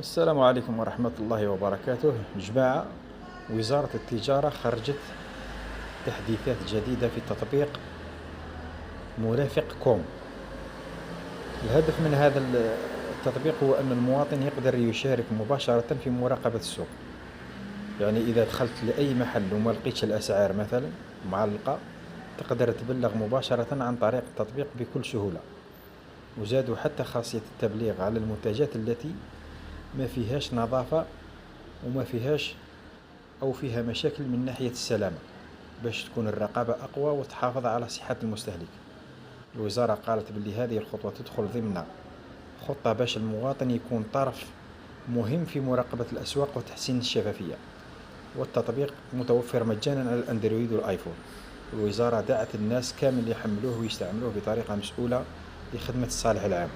السلام عليكم ورحمة الله وبركاته جماعة. وزارة التجارة خرجت تحديثات جديدة في تطبيق مرافق كوم. الهدف من هذا التطبيق هو أن المواطن يقدر يشارك مباشرة في مراقبة السوق. يعني إذا دخلت لأي محل وما لقيتش الأسعار مثلا معلقة، تقدر تبلغ مباشرة عن طريق التطبيق بكل سهولة. وزادوا حتى خاصية التبليغ على المنتجات التي ما فيهاش نظافة وما فيهاش أو فيها مشاكل من ناحية السلامة، باش تكون الرقابة أقوى وتحافظ على صحة المستهلك. الوزارة قالت بلي هذه الخطوة تدخل ضمن خطة باش المواطن يكون طرف مهم في مراقبة الأسواق وتحسين الشفافية. والتطبيق متوفر مجانا على الأندرويد والآيفون. الوزارة دعت الناس كامل يحملوه ويستعملوه بطريقة مسؤولة لخدمة الصالح العام.